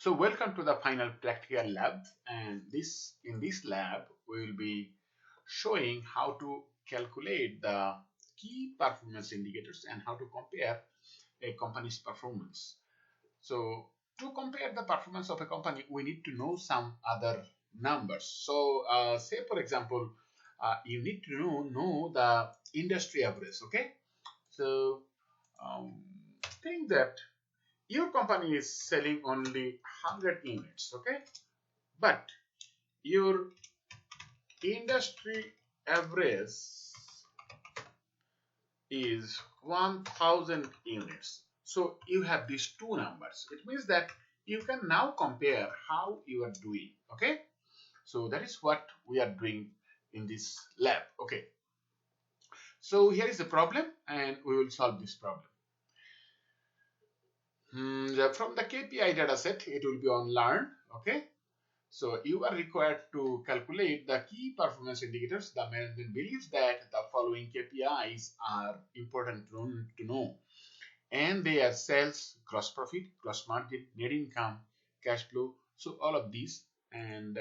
So welcome to the final practical lab, and in this lab we will be showing how to calculate the key performance indicators and how to compare a company's performance. So to compare the performance of a company, we need to know some other numbers. So say for example, you need to know the industry average. Okay, so um, think that your company is selling only 100 units, okay, but your industry average is 1000 units. So you have these two numbers. It means that you can now compare how you are doing, okay. So that is what we are doing in this lab. Okay, so here is the problem and we will solve this problem. From the KPI data set, it will be on learn, okay. So you are required to calculate the key performance indicators. The management believes that the following KPIs are important to know, and they are sales, gross profit, gross margin, net income, cash flow. So all of these, and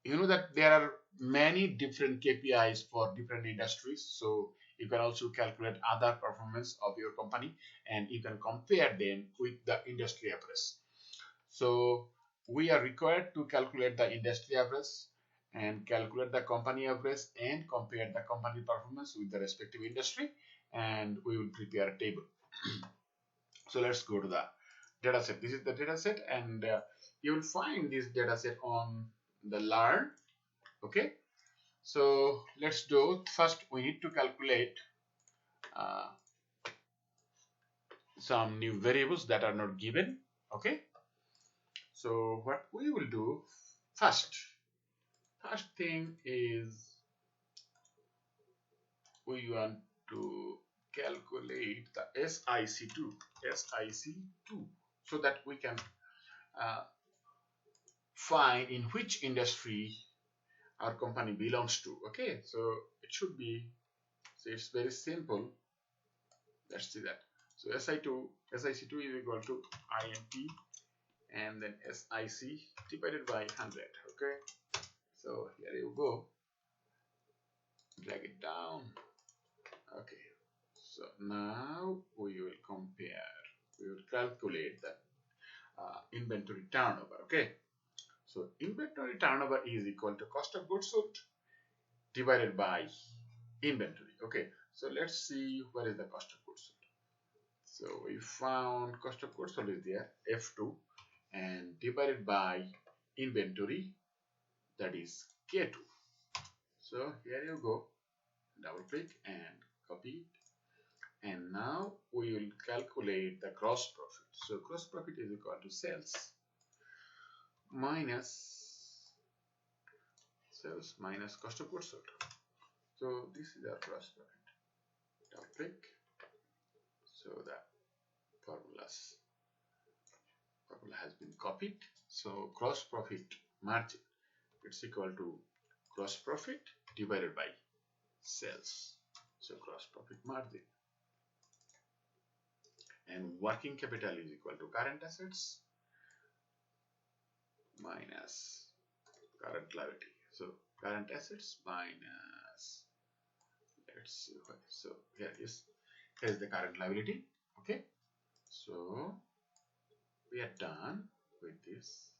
you know that there are many different KPIs for different industries. So you can also calculate other performance of your company, and you can compare them with the industry average. So we are required to calculate the industry average and calculate the company average and compare the company performance with the respective industry, and we will prepare a table. So let's go to the data set. This is the data set, and you will find this data set on the learn. Okay, so let's do first. We need to calculate uh, some new variables that are not given. Okay, so what we will do first thing is we want to calculate the SIC2 so that we can uh, find in which industry our company belongs to. Okay, so it should be, so it's very simple. Let's see that. So SIC2 is equal to INT and then SIC divided by 100. Okay, so here you go, drag it down. Okay, so now we will calculate the inventory turnover. Okay, so inventory turnover is equal to cost of goods sold divided by inventory. Okay, so let's see what is the cost of goods sold. So we found cost of goods sold is there, F2, and divided by inventory, that is K2. So here you go, double click and copy it. And now we will calculate the gross profit. So gross profit is equal to sales minus cost of goods sold. So this is our gross profit. Double click. So the formula has been copied. So gross profit margin, it's equal to gross profit divided by sales. So gross profit margin. And working capital is equal to current assets minus current liability. So current assets minus, let's see, so here is the current liability. Okay, so we are done with this.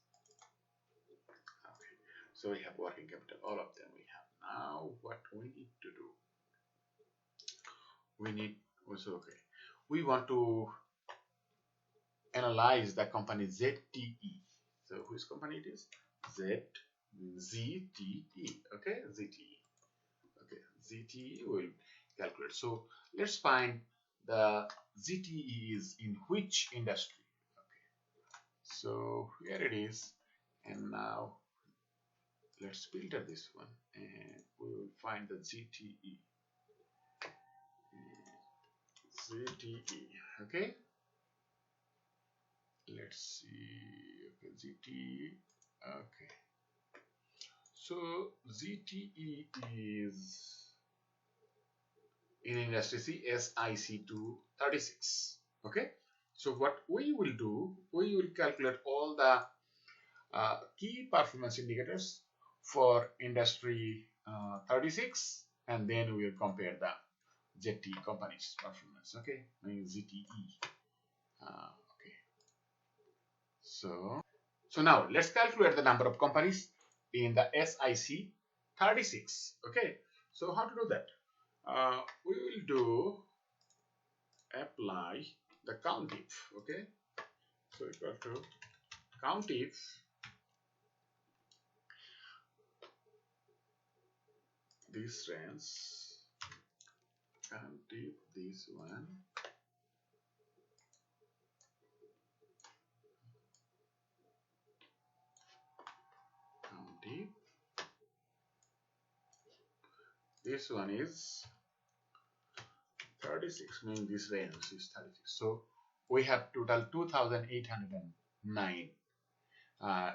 Okay, so we have working capital, all of them we have. Now what we need to do, we need also, okay, we want to analyze the company ZTE. So whose company it is? ZTE. Okay, ZTE. Okay, ZTE will calculate. So let's find the ZTE is in which industry. Okay, so here it is, and now let's filter this one, and we will find the ZTE. ZTE. Okay, let's see. Okay, ZTE. Okay, so ZTE is in industry C, SIC236. Okay, So what we will do, we will calculate all the key performance indicators for industry 36, and then we will compare the ZT company's performance. Okay, I mean ZTE. Okay, so now let's calculate the number of companies in the SIC 36. Okay, so how to do that? We will do apply the count if. Okay, so equal to count if this range, count if this one, count if this one is 36, meaning this range is 36. So we have total 2,809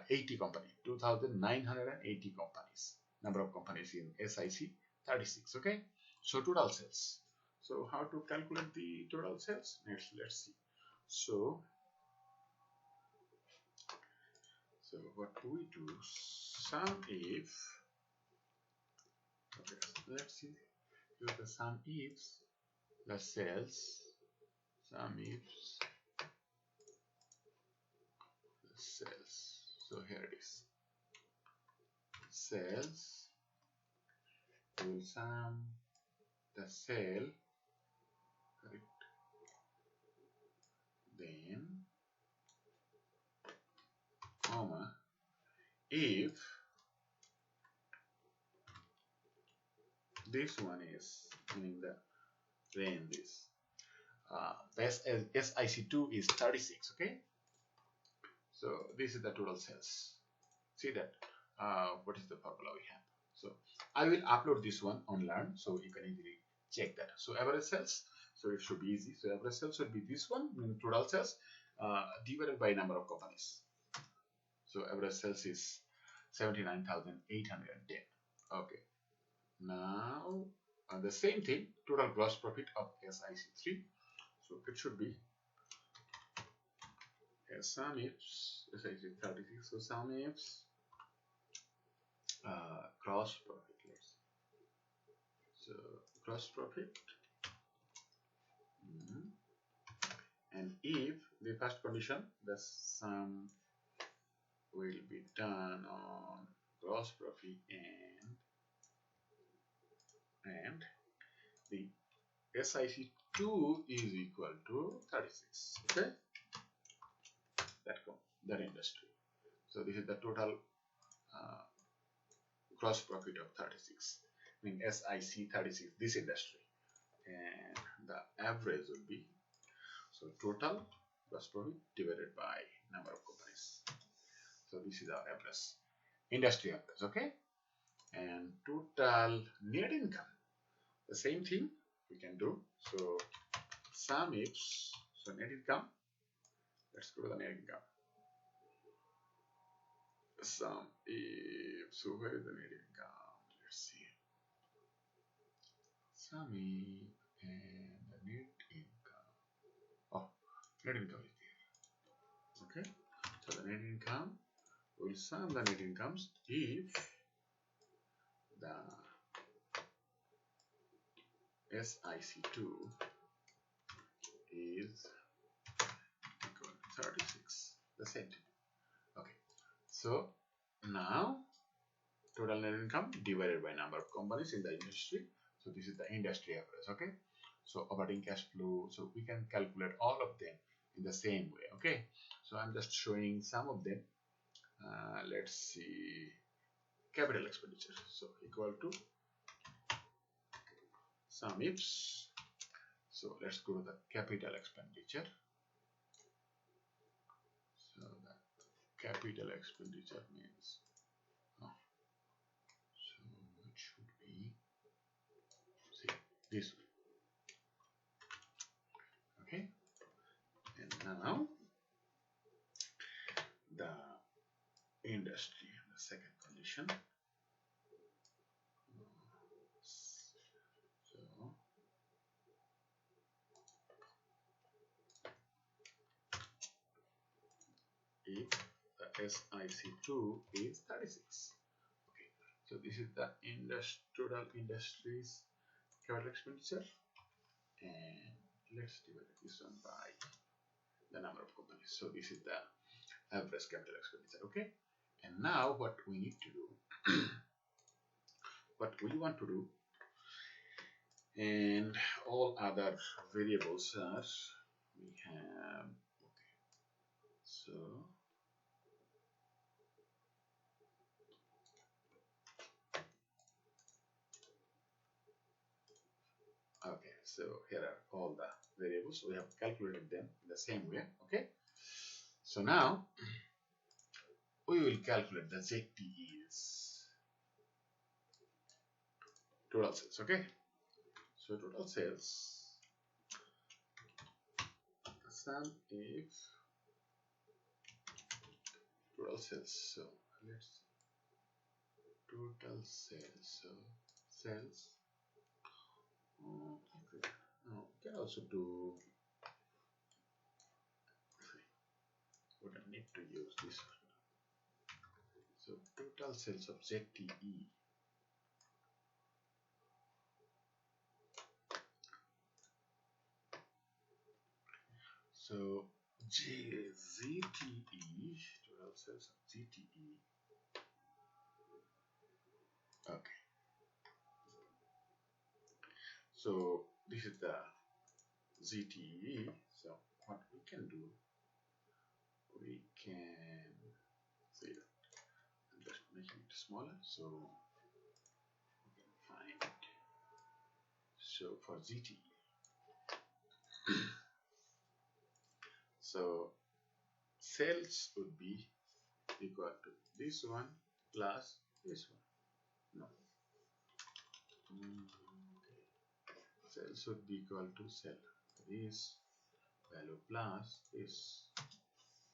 80 company, 2,980 companies, number of companies in SIC 36. Okay, so total sales. So how to calculate the total sales? Let's see. So what do we do? Sum if, okay, let's see. Use the sum ifs, the sales, sum ifs, the sales. So here it is. Sales will sum the sale, correct? Then comma if this one is, meaning the range is SIC2 is 36. Okay, so this is the total sales. See that what is the formula we have. So I will upload this one on Learn, so you can easily check that. So average sales, so it should be easy. So average sales should be this one, meaning total sales divided by number of companies. So average sales is 79,810. Okay, now the same thing, total gross profit of SIC3. So it should be sum ifs SIC36. So sum ifs gross profit. So gross profit, and if the first condition, the sum will be done on gross profit and the SIC2 is equal to 36. Okay, that industry. So this is the total gross profit of 36, meaning SIC 36, this industry, and the average would be, so total gross profit divided by number of companies. So this is our average, industry average. Okay, and total net income, the same thing we can do. So sum ifs, so net income, let's go to the net income. Sum if, so where is the net income? Let's see. Sum if and the net income. Oh, net income is there. Okay, so the net income will sum the net incomes if the SIC2 is equal to 36, the same thing. Okay, so now total net income divided by number of companies in the industry. So this is the industry average. Okay, so operating cash flow, so we can calculate all of them in the same way. Okay, so I'm just showing some of them. Let's see, capital expenditure, so equal to sum ifs. So let's go to the capital expenditure. So that capital expenditure means, so it should be, see, this way. Okay, and now the industry, the second condition. So if the SIC2 is 36. Okay, so this is the total industries capital expenditure, and let's divide this one by the number of companies. So this is the average capital expenditure. Okay, and now what we need to do, what we want to do, and all other variables are we have. Okay, so okay, so here are all the variables. We have calculated them in the same way. Okay, so now we will calculate the ZTEs, total sales. Okay, so total sales, sum if total sales. So let's see, total sales. So sales. Okay. Now we can also do. We don't need to use this one. So total sales of ZTE. So ZTE, total sales of ZTE. Okay. So this is the ZTE. So what we can do, we can say that I'm just making it smaller so we can find it. So for ZTE, so sales would be equal to this one plus this one. No. Okay. Sales would be equal to sell. This value plus this.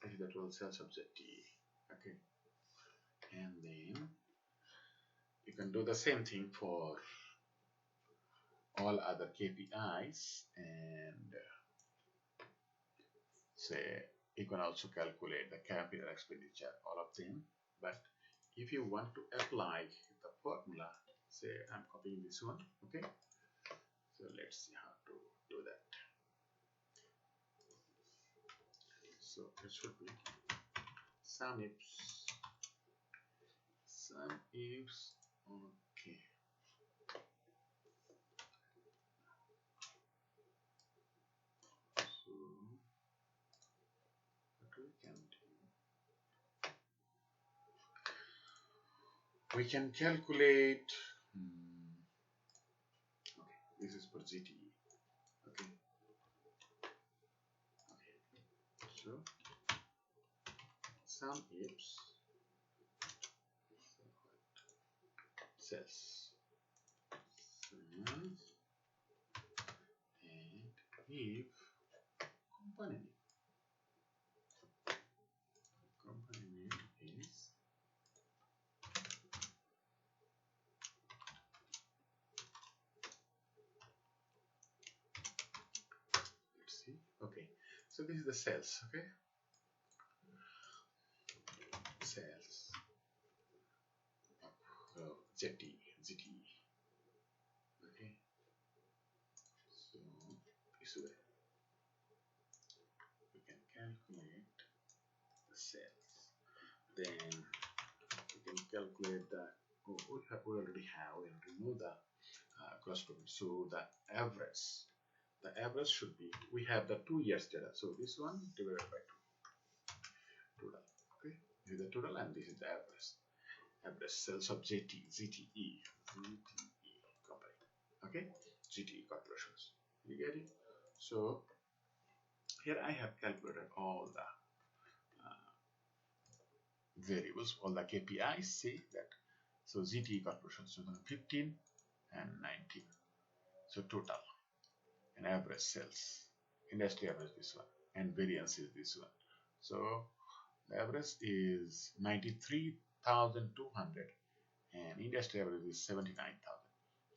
This is the total sales of ZTE. Okay. And then you can do the same thing for all other KPIs, and say you can also calculate the capital expenditure, all of them. But if you want to apply the formula, say I'm copying this one. Okay, so let's see how to do that. So it should be sum ifs, okay. So what we can do, we can calculate. Okay, this is for ZTE. Okay. So sum ifs sales and if company name is let's see. Okay, so this is the sales. Okay, sales of ZTE. Okay, so this way we can calculate the sales. Then we can calculate the we already know the gross profit. So the average should be, we have the 2 years data. So this one divided by 2 total. Okay, this is the total and this is the average. Average sales of ZTE company. Okay, ZTE corporations. You get it? So here I have calculated all the variables, all the KPIs. See that. So ZTE corporations 2015 and 19. So total and average sales. Industry average this one and variance is this one. So the average is 93,200 and industry average is 79,000.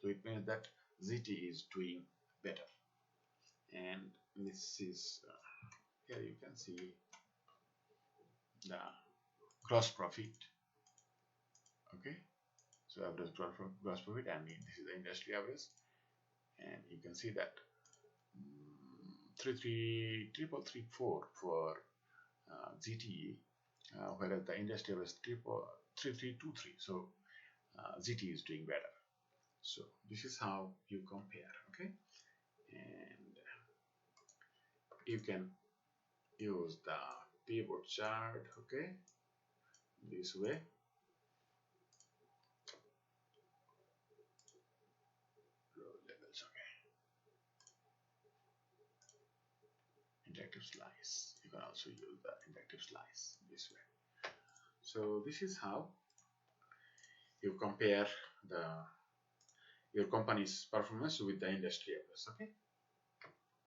So it means that ZTE is doing better. And this is here you can see the gross profit. Okay, so average gross profit, and this is the industry average, and you can see that 3334 for GTE, whereas the industry average 3323. So GTE is doing better. So this is how you compare. Okay, and you can use the pivot chart. Okay, this way. Row levels. Okay, interactive slice. You can also use the interactive slice this way. So this is how you compare the your company's performance with the industry average. Okay.